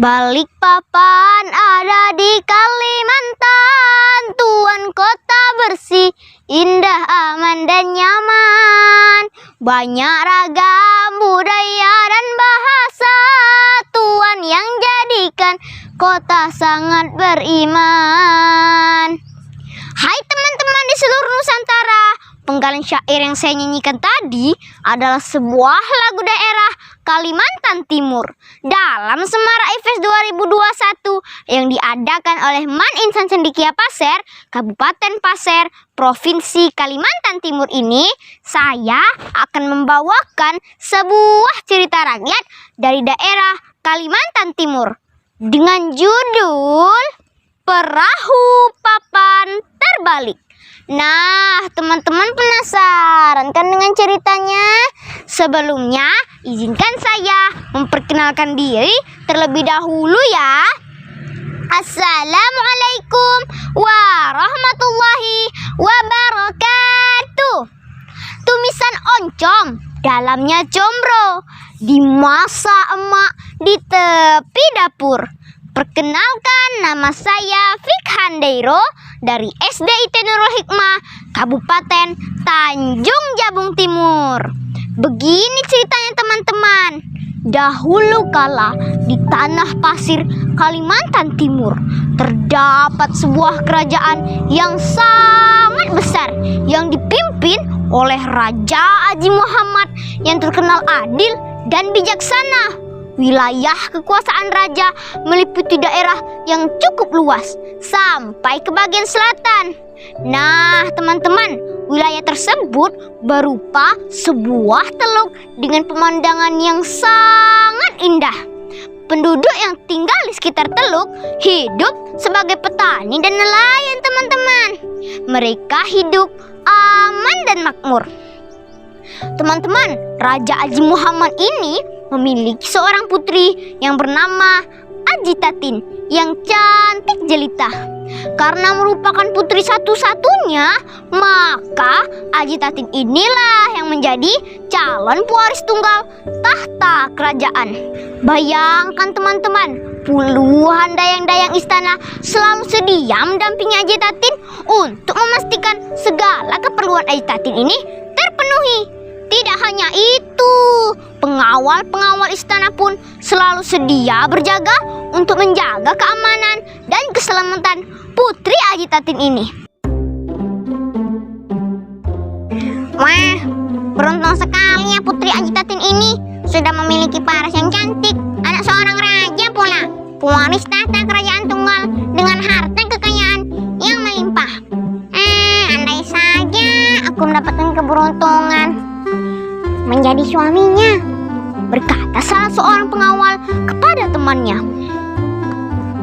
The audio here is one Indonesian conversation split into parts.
Balikpapan ada di Kalimantan, tuan kota bersih, indah, aman dan nyaman. Banyak ragam budaya dan bahasa, tuan yang jadikan kota sangat beriman. Hai teman-teman di seluruh Nusantara, penggalan syair yang saya nyanyikan tadi adalah sebuah lagu daerah Kalimantan Timur dalam Semara IFES 2021 yang diadakan oleh Man Insan Cendekia Pasir, Kabupaten Pasir, Provinsi Kalimantan Timur ini. Saya akan membawakan sebuah cerita rakyat dari daerah Kalimantan Timur dengan judul Perahu Papan Terbalik. Nah, teman-teman penasaran kan dengan ceritanya? Sebelumnya, izinkan saya memperkenalkan diri terlebih dahulu ya. Assalamualaikum warahmatullahi wabarakatuh. Tumisan oncom, dalamnya combro, di masa emak di tepi dapur. Perkenalkan, nama saya Fikhan Deiro dari SDIT Nurul Hikmah, Kabupaten Tanjung Jabung Timur. Begini ceritanya teman-teman. Dahulu kala di tanah pasir Kalimantan Timur terdapat sebuah kerajaan yang sangat besar yang dipimpin oleh Raja Haji Muhammad yang terkenal adil dan bijaksana. Wilayah kekuasaan raja meliputi daerah yang cukup luas sampai ke bagian selatan. Nah, teman-teman, wilayah tersebut berupa sebuah teluk dengan pemandangan yang sangat indah. Penduduk yang tinggal di sekitar teluk hidup sebagai petani dan nelayan, teman-teman. Mereka hidup aman dan makmur. Teman-teman, Raja Haji Muhammad ini memiliki seorang putri yang bernama Ajitatin yang cantik jelita. Karena merupakan putri satu-satunya, maka Ajitatin inilah yang menjadi calon pewaris tunggal tahta kerajaan. Bayangkan teman-teman, puluhan dayang-dayang istana selalu sedia mendampingi Ajitatin untuk memastikan segala keperluan Ajitatin ini terpenuhi. Tidak hanya itu, pengawal-pengawal istana pun selalu sedia berjaga untuk menjaga keamanan dan keselamatan putri Ajitatin ini. Wah, beruntung sekali ya putri Ajitatin ini sudah memiliki paras yang cantik, anak seorang raja pula, pewaris tahta kerajaan tunggal dengan harta kekayaan yang melimpah. Andai saja aku mendapatkan keberuntungan menjadi suaminya, berkata salah seorang pengawal kepada temannya.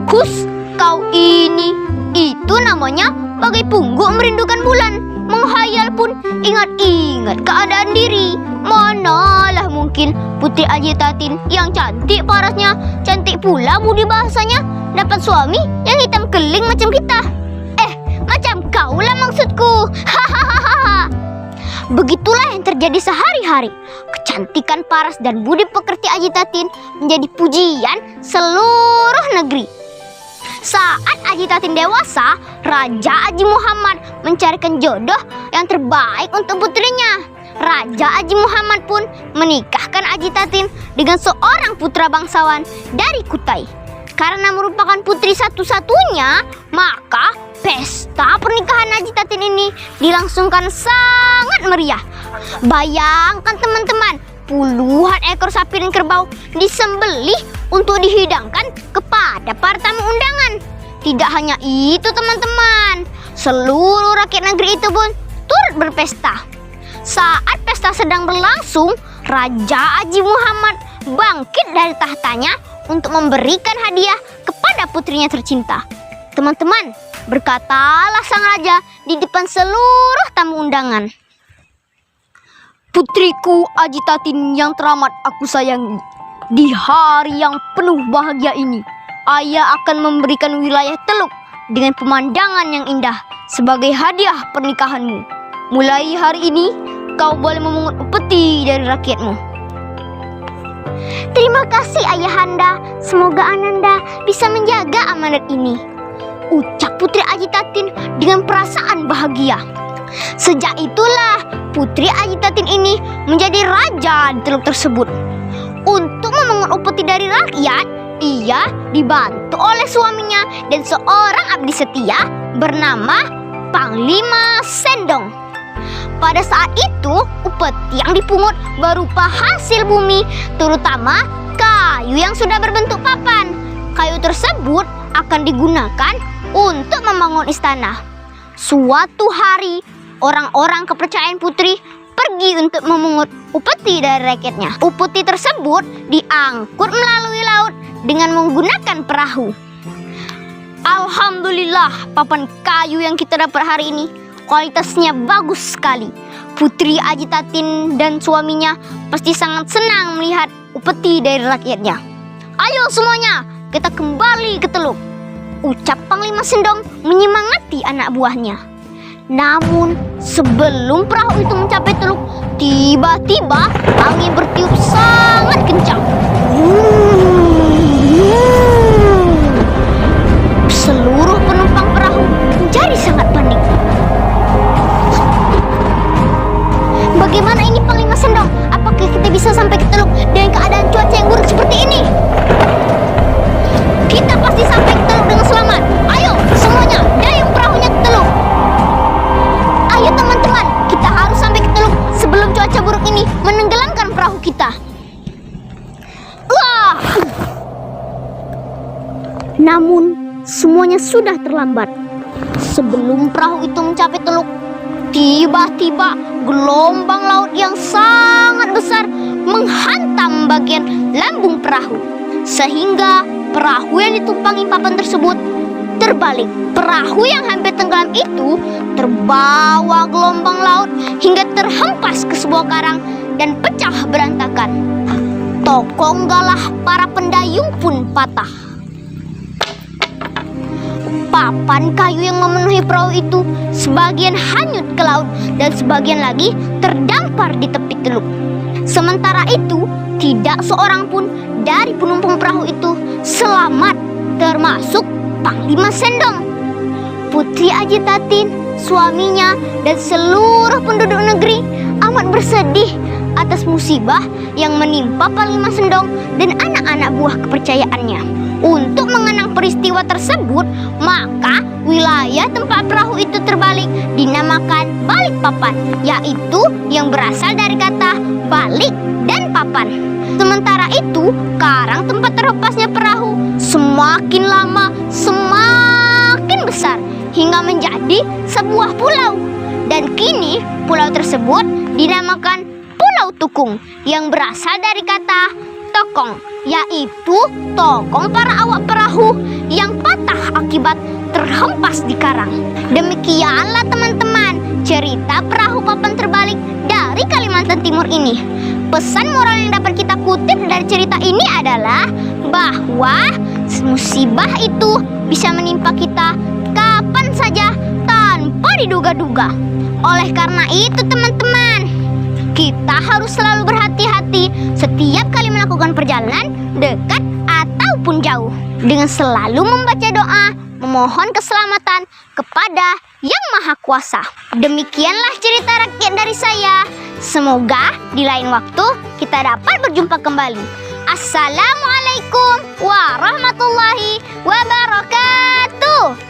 Kus, kau ini, itu namanya bagai pungguk merindukan bulan. Menghayal pun ingat-ingat keadaan diri. Manalah mungkin putri Ajitatin yang cantik parasnya, cantik pula budi bahasanya, dapat suami yang hitam keling macam kita. Macam kaulah maksudku. Hahaha. Begitulah yang terjadi sehari-hari. Kecantikan paras dan budi pekerti Ajitatin menjadi pujian seluruh negeri. Saat Ajitatin dewasa, Raja Haji Muhammad mencarikan jodoh yang terbaik untuk putrinya. Raja Haji Muhammad pun menikahkan Ajitatin dengan seorang putra bangsawan dari Kutai. Karena merupakan putri satu-satunya, maka pesta pernikahan Ajitatin ini dilangsungkan sangat meriah. Bayangkan teman-teman, puluhan ekor sapi dan kerbau disembelih untuk dihidangkan kepada para tamu undangan. Tidak hanya itu teman-teman, seluruh rakyat negeri itu pun turut berpesta. Saat pesta sedang berlangsung, Raja Haji Muhammad bangkit dari tahtanya untuk memberikan hadiah kepada putrinya tercinta. Teman-teman, berkatalah sang raja di depan seluruh tamu undangan. Putriku Ajitatin yang teramat aku sayangi, di hari yang penuh bahagia ini, ayah akan memberikan wilayah teluk dengan pemandangan yang indah sebagai hadiah pernikahanmu. Mulai hari ini, kau boleh memungut upeti dari rakyatmu. Terima kasih Ayahanda, semoga Ananda bisa menjaga amanat ini, ucap Putri Ajitatin dengan perasaan bahagia. Sejak itulah Putri Ajitatin ini menjadi raja di teluk tersebut. Untuk memungut upeti dari rakyat, ia dibantu oleh suaminya dan seorang abdi setia bernama Panglima Sendong. Pada saat itu, upeti yang dipungut berupa hasil bumi, terutama kayu yang sudah berbentuk papan. Kayu tersebut akan digunakan untuk membangun istana. Suatu hari, orang-orang kepercayaan putri pergi untuk memungut upeti dari rakyatnya. Upeti tersebut diangkut melalui laut dengan menggunakan perahu. Alhamdulillah, papan kayu yang kita dapat hari ini kualitasnya bagus sekali. Putri Ajitatin dan suaminya pasti sangat senang melihat upeti dari rakyatnya. Ayo semuanya, kita kembali ke teluk, ucap Panglima Sendong menyemangati anak buahnya. Namun sebelum perahu itu mencapai teluk, tiba-tiba angin bertiup sangat kencang. Seluruh penumpang perahu menjadi sangat panik. Bagaimana ini Panglima Sendong? Apakah kita bisa sampai ke teluk dengan keadaan cuaca yang buruk seperti ini? Kita pasti sampai ke teluk dengan selamat. Ayo semuanya, dayung perahunya ke teluk. Ayo teman-teman, kita harus sampai ke teluk sebelum cuaca buruk ini menenggelamkan perahu kita. Wah! Namun semuanya sudah terlambat. Sebelum perahu itu mencapai teluk, tiba-tiba gelombang laut yang sangat besar menghantam bagian lambung perahu, sehingga perahu yang ditumpangi papan tersebut terbalik. Perahu yang hampir tenggelam itu terbawa gelombang laut hingga terhempas ke sebuah karang dan pecah berantakan. Tokong galah para pendayung pun patah. Papan kayu yang memenuhi perahu itu sebagian hanyut ke laut dan sebagian lagi terdampar di tepi teluk. Sementara itu, tidak seorang pun dari penumpang perahu itu selamat, termasuk Panglima Sendong. Putri Ajitatin, suaminya, dan seluruh penduduk negeri amat bersedih atas musibah yang menimpa Panglima Sendong dan anak-anak buah kepercayaannya. Untuk mengenang peristiwa tersebut, maka wilayah tempat perahu itu terbalik dinamakan Balikpapan, yaitu yang berasal dari kata balik dan papan. Sementara itu, karang tempat terhempasnya perahu semakin lama semakin besar hingga menjadi sebuah pulau. Dan kini pulau tersebut dinamakan Pulau Tukung yang berasal dari kata tokong, yaitu tokong para awak perahu yang patah akibat terhempas di karang. Demikianlah teman-teman cerita perahu papan terbalik dari Kalimantan Timur ini. Pesan moral yang dapat kita kutip dari cerita ini adalah bahwa musibah itu bisa menimpa kita kapan saja tanpa diduga-duga. Oleh karena itu teman-teman, kita harus selalu berhati-hati setiap kali melakukan perjalanan dekat ataupun jauh, dengan selalu membaca doa, memohon keselamatan kepada Yang Maha Kuasa. Demikianlah cerita rakyat dari saya. Semoga di lain waktu kita dapat berjumpa kembali. Assalamualaikum warahmatullahi wabarakatuh.